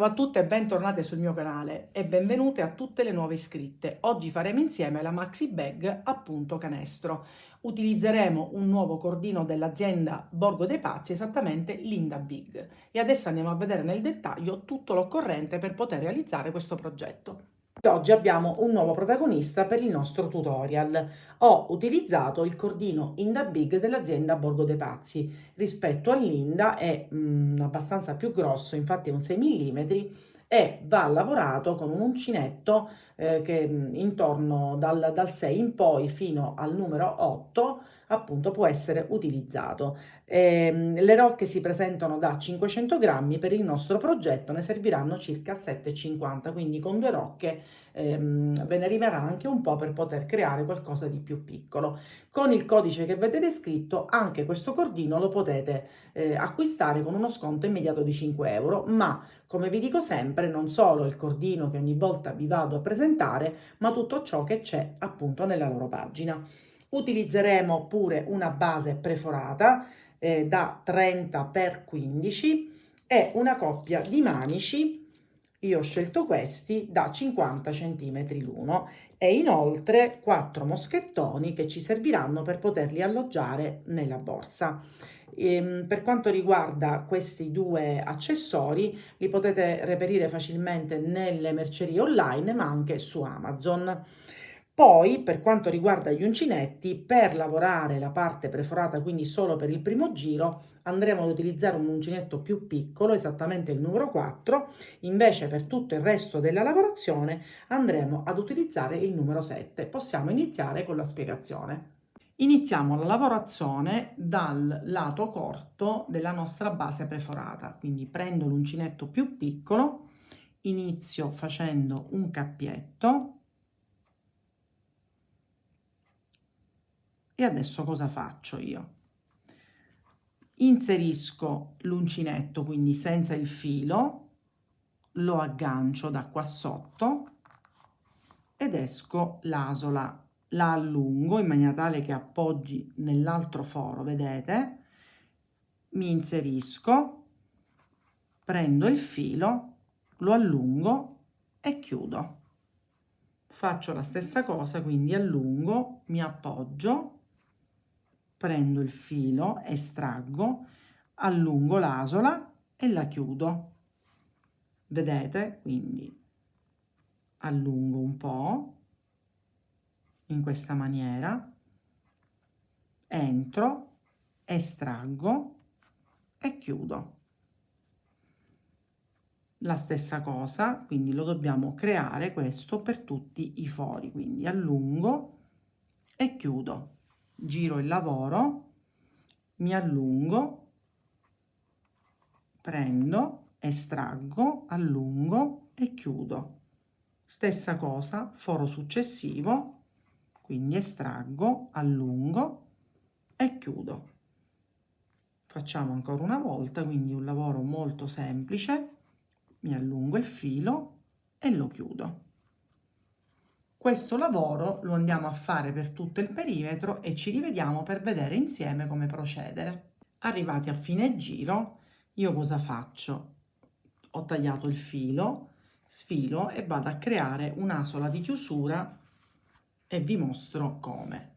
Ciao a tutte e bentornate sul mio canale e benvenute a tutte le nuove iscritte. Oggi faremo insieme la maxi bag a punto canestro. Utilizzeremo un nuovo cordino dell'azienda Borgo dei Pazzi, esattamente Linda Big. E adesso andiamo a vedere nel dettaglio tutto l'occorrente per poter realizzare questo progetto. Oggi abbiamo un nuovo protagonista per il nostro tutorial. Ho utilizzato il cordino Inda Big dell'azienda Borgo dei Pazzi. Rispetto all'Inda è abbastanza più grosso, infatti è un 6 mm e va lavorato con un uncinetto che intorno dal 6 in poi fino al numero 8 appunto può essere utilizzato. Le rocche si presentano da 500 grammi, per il nostro progetto ne serviranno circa 7,50, quindi con due rocche ve ne arriverà anche un po' per poter creare qualcosa di più piccolo. Con il codice che vedete scritto anche questo cordino lo potete acquistare con uno sconto immediato di 5 euro, ma come vi dico sempre, non solo il cordino che ogni volta vi vado a presentare, ma tutto ciò che c'è appunto nella loro pagina. Utilizzeremo pure una base preforata da 30 x 15 e una coppia di manici. Io ho scelto questi da 50 cm l'uno e inoltre 4 moschettoni che ci serviranno per poterli alloggiare nella borsa. Per quanto riguarda questi due accessori, li potete reperire facilmente nelle mercerie online, ma anche su Amazon. Poi, per quanto riguarda gli uncinetti, per lavorare la parte preforata, quindi solo per il primo giro, andremo ad utilizzare un uncinetto più piccolo, esattamente il numero 4, invece per tutto il resto della lavorazione andremo ad utilizzare il numero 7. Possiamo iniziare con la spiegazione. Iniziamo la lavorazione dal lato corto della nostra base preforata, quindi prendo l'uncinetto più piccolo, inizio facendo un cappietto. E adesso cosa faccio io? Inserisco l'uncinetto, quindi senza il filo, lo aggancio da qua sotto ed esco l'asola, la allungo in maniera tale che appoggi nell'altro foro, vedete? Mi inserisco, prendo il filo, lo allungo e chiudo. Faccio la stessa cosa, quindi allungo, mi appoggio, prendo il filo, estraggo, allungo l'asola e la chiudo. Vedete? Quindi allungo un po' in questa maniera, entro, estraggo e chiudo. La stessa cosa, quindi lo dobbiamo creare questo per tutti i fori, quindi allungo e chiudo. Giro il lavoro, mi allungo, prendo, estraggo, allungo e chiudo. Stessa cosa, foro successivo, quindi estraggo, allungo e chiudo. Facciamo ancora una volta, quindi un lavoro molto semplice. Mi allungo il filo e lo chiudo. Questo lavoro lo andiamo a fare per tutto il perimetro e ci rivediamo per vedere insieme come procedere. Arrivati a fine giro, io cosa faccio? Ho tagliato il filo, sfilo e vado a creare un'asola di chiusura e vi mostro come.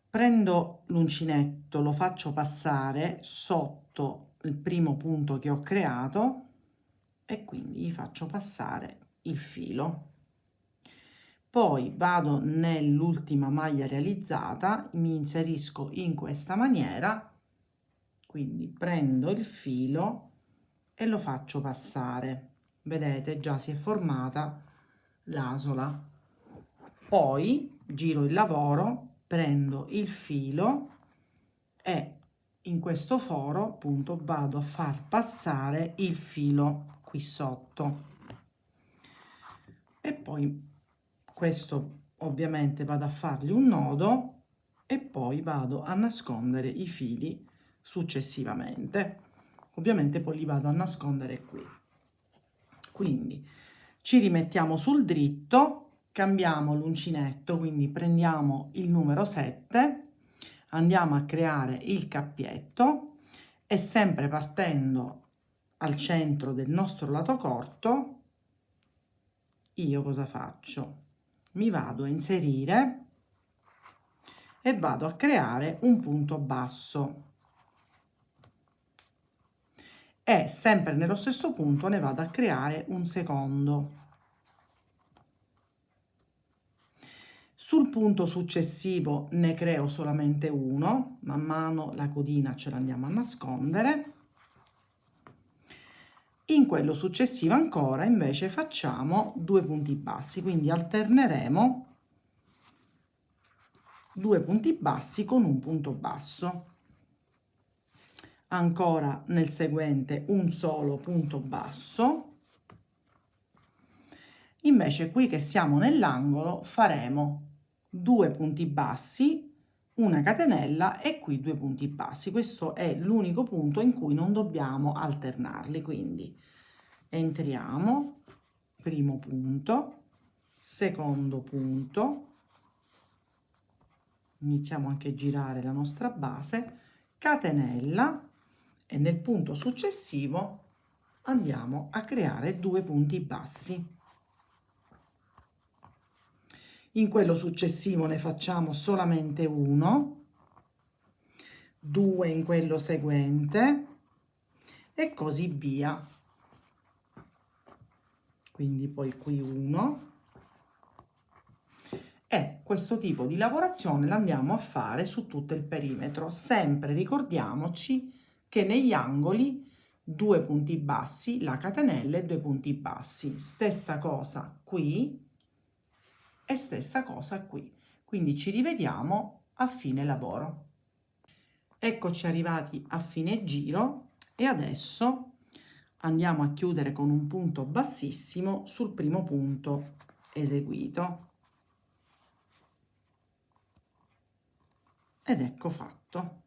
Prendo l'uncinetto, lo faccio passare sotto il primo punto che ho creato e quindi gli faccio passare il filo. Poi vado nell'ultima maglia realizzata, mi inserisco in questa maniera, quindi prendo il filo e lo faccio passare. Vedete, già si è formata l'asola. Poi giro il lavoro, prendo il filo e in questo foro appunto vado a far passare il filo qui sotto. E poi questo ovviamente vado a fargli un nodo e poi vado a nascondere i fili successivamente. Ovviamente poi li vado a nascondere qui. Quindi ci rimettiamo sul dritto, cambiamo l'uncinetto, quindi prendiamo il numero 7, andiamo a creare il cappietto e sempre partendo al centro del nostro lato corto, io cosa faccio? Mi vado a inserire e vado a creare un punto basso e sempre nello stesso punto ne vado a creare un secondo. Sul punto successivo ne creo solamente uno, man mano la codina ce l'andiamo a nascondere. In quello successivo ancora invece facciamo 2 punti bassi, quindi alterneremo 2 punti bassi con un punto basso. Ancora nel seguente un solo punto basso. Invece qui che siamo nell'angolo faremo 2 punti bassi, una catenella e qui 2 punti bassi. Questo è l'unico punto in cui non dobbiamo alternarli, quindi entriamo, primo punto, secondo punto, iniziamo anche a girare la nostra base, catenella e nel punto successivo andiamo a creare 2 punti bassi. In quello successivo ne facciamo solamente uno, 2 in quello seguente e così via. Quindi poi qui 1 e questo tipo di lavorazione l'andiamo a fare su tutto il perimetro. Sempre ricordiamoci che negli angoli 2 punti bassi, la catenella e 2 punti bassi. Stessa cosa qui e stessa cosa qui. Quindi ci rivediamo a fine lavoro. Eccoci arrivati a fine giro e adesso andiamo a chiudere con un punto bassissimo sul primo punto eseguito. Ed ecco fatto.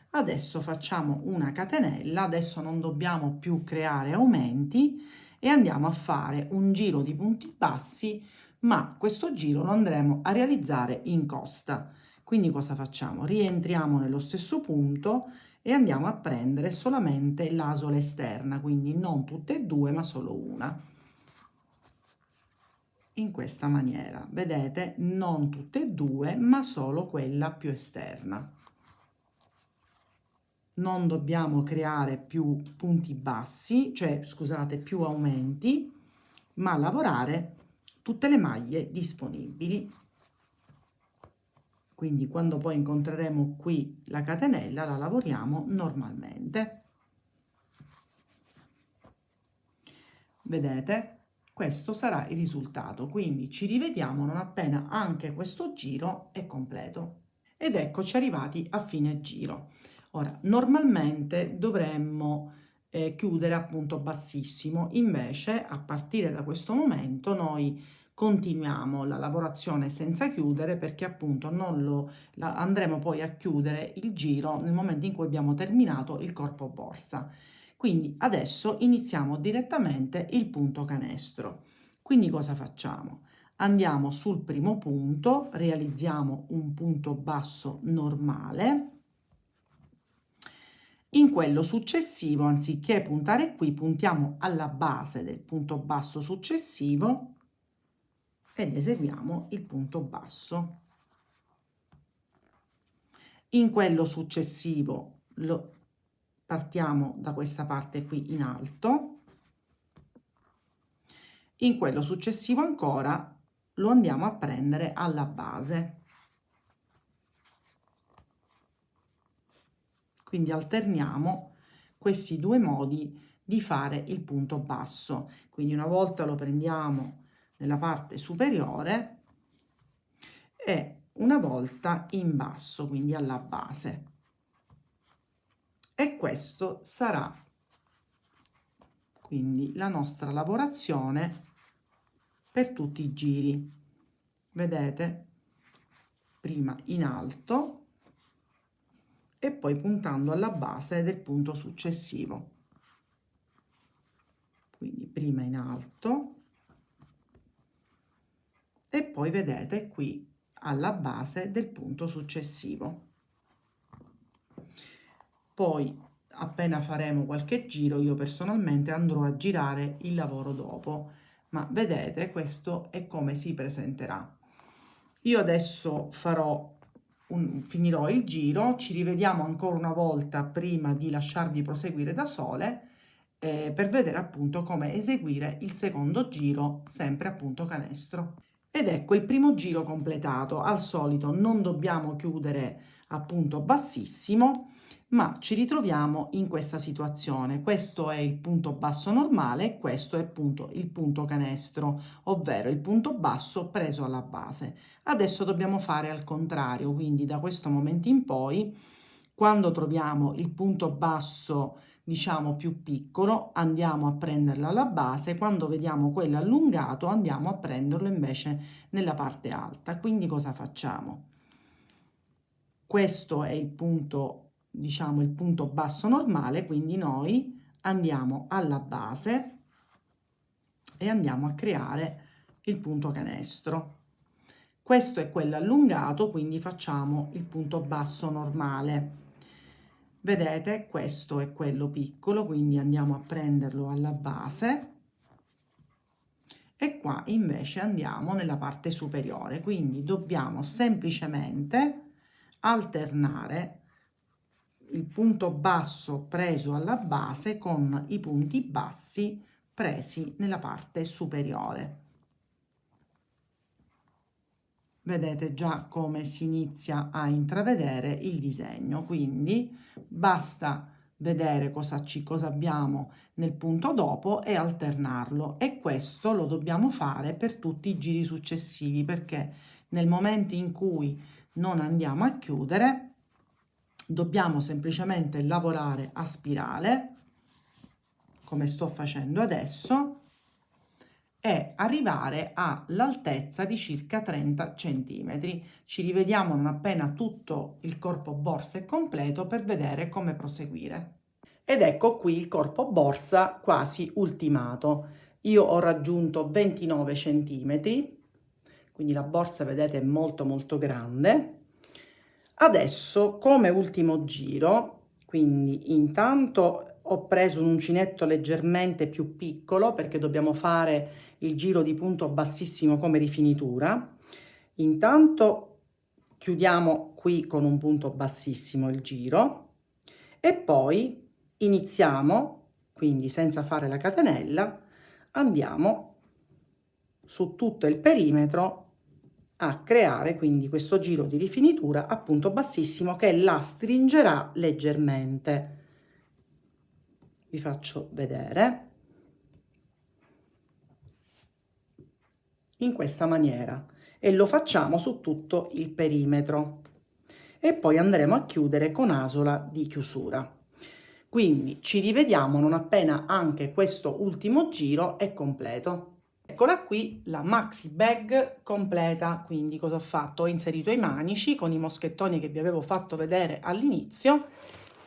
Adesso facciamo una catenella, adesso non dobbiamo più creare aumenti e andiamo a fare un giro di punti bassi, ma questo giro lo andremo a realizzare in costa. Quindi cosa facciamo? Rientriamo nello stesso punto e andiamo a prendere solamente l'asola esterna, quindi non tutte e due, ma solo una. In questa maniera, vedete, non tutte e due, ma solo quella più esterna. Non dobbiamo creare più punti bassi, cioè scusate, più aumenti, ma lavorare tutte le maglie disponibili. Quindi quando poi incontreremo qui la catenella la lavoriamo normalmente. Vedete? Questo sarà il risultato, quindi ci rivediamo non appena anche questo giro è completo. Ed eccoci arrivati a fine giro. Ora, normalmente dovremmo chiudere appunto bassissimo, invece a partire da questo momento noi continuiamo la lavorazione senza chiudere perché appunto andremo poi a chiudere il giro nel momento in cui abbiamo terminato il corpo borsa. Quindi adesso iniziamo direttamente il punto canestro. Quindi cosa facciamo? Andiamo sul primo punto, realizziamo un punto basso normale. In quello successivo, anziché puntare qui, puntiamo alla base del punto basso successivo ed eseguiamo il punto basso. In quello successivo partiamo da questa parte qui in alto. In quello successivo ancora lo andiamo a prendere alla base. Quindi alterniamo questi due modi di fare il punto basso. Quindi una volta lo prendiamo nella parte superiore e una volta in basso, quindi alla base. E questo sarà quindi la nostra lavorazione per tutti i giri. Vedete? Prima in alto e poi puntando alla base del punto successivo. Quindi prima in alto e poi vedete qui alla base del punto successivo. Poi appena faremo qualche giro, io personalmente andrò a girare il lavoro dopo, ma vedete, questo è come si presenterà. Io adesso finirò il giro, ci rivediamo ancora una volta prima di lasciarvi proseguire da sole, per vedere appunto come eseguire il secondo giro, sempre appunto canestro. Ed ecco il primo giro completato. Al solito non dobbiamo chiudere appunto bassissimo, ma ci ritroviamo in questa situazione. Questo è il punto basso normale e questo è appunto il punto canestro, ovvero il punto basso preso alla base. Adesso dobbiamo fare al contrario, quindi da questo momento in poi, quando troviamo il punto basso diciamo più piccolo, andiamo a prenderlo alla base, quando vediamo quello allungato andiamo a prenderlo invece nella parte alta. Quindi cosa facciamo? Questo è il punto, diciamo il punto basso normale, quindi noi andiamo alla base e andiamo a creare il punto canestro. Questo è quello allungato, quindi facciamo il punto basso normale. Vedete, questo è quello piccolo, quindi andiamo a prenderlo alla base e qua invece andiamo nella parte superiore, quindi dobbiamo semplicemente alternare il punto basso preso alla base con i punti bassi presi nella parte superiore. Vedete già come si inizia a intravedere il disegno, quindi basta vedere cosa abbiamo nel punto dopo e alternarlo, e questo lo dobbiamo fare per tutti i giri successivi, perché nel momento in cui non andiamo a chiudere dobbiamo semplicemente lavorare a spirale come sto facendo adesso e arrivare all'altezza di circa 30 cm. Ci rivediamo non appena tutto il corpo borsa è completo per vedere come proseguire. Ed ecco qui il corpo borsa quasi ultimato. Io ho raggiunto 29 cm, quindi la borsa vedete è molto grande. Adesso come ultimo giro, quindi intanto ho preso un uncinetto leggermente più piccolo perché dobbiamo fare il giro di punto bassissimo come rifinitura. Intanto chiudiamo qui con un punto bassissimo il giro e poi iniziamo, quindi senza fare la catenella, andiamo su tutto il perimetro a creare quindi questo giro di rifinitura a punto bassissimo che la stringerà leggermente. Vi faccio vedere in questa maniera e lo facciamo su tutto il perimetro e poi andremo a chiudere con asola di chiusura. Quindi ci rivediamo non appena anche questo ultimo giro è completo. Eccola qui la maxi bag completa. Quindi cosa ho fatto? Ho inserito i manici con i moschettoni che vi avevo fatto vedere all'inizio,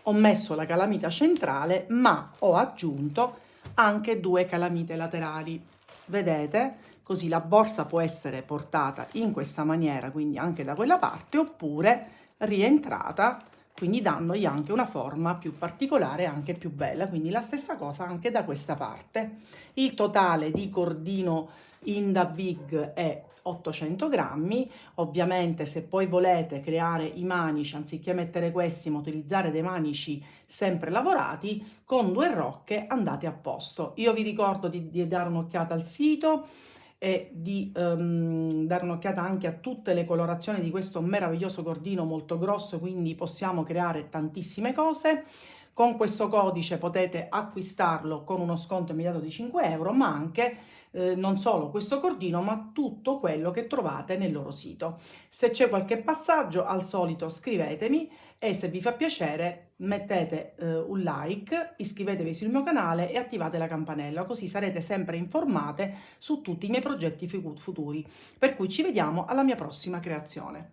ho messo la calamita centrale ma ho aggiunto anche 2 calamite laterali, vedete? Così la borsa può essere portata in questa maniera, quindi anche da quella parte, oppure rientrata, quindi dandogli anche una forma più particolare e anche più bella. Quindi la stessa cosa anche da questa parte. Il totale di cordino Inda Big è 800 grammi. Ovviamente se poi volete creare i manici, anziché mettere questi ma utilizzare dei manici sempre lavorati, con 2 rocche andate a posto. Io vi ricordo di dare un'occhiata al sito e di dare un'occhiata anche a tutte le colorazioni di questo meraviglioso cordino molto grosso, quindi possiamo creare tantissime cose. Con questo codice potete acquistarlo con uno sconto immediato di 5 euro, ma anche non solo questo cordino, ma tutto quello che trovate nel loro sito. Se c'è qualche passaggio, al solito scrivetemi, e se vi fa piacere mettete un like, iscrivetevi sul mio canale e attivate la campanella, così sarete sempre informate su tutti i miei progetti futuri. Per cui ci vediamo alla mia prossima creazione.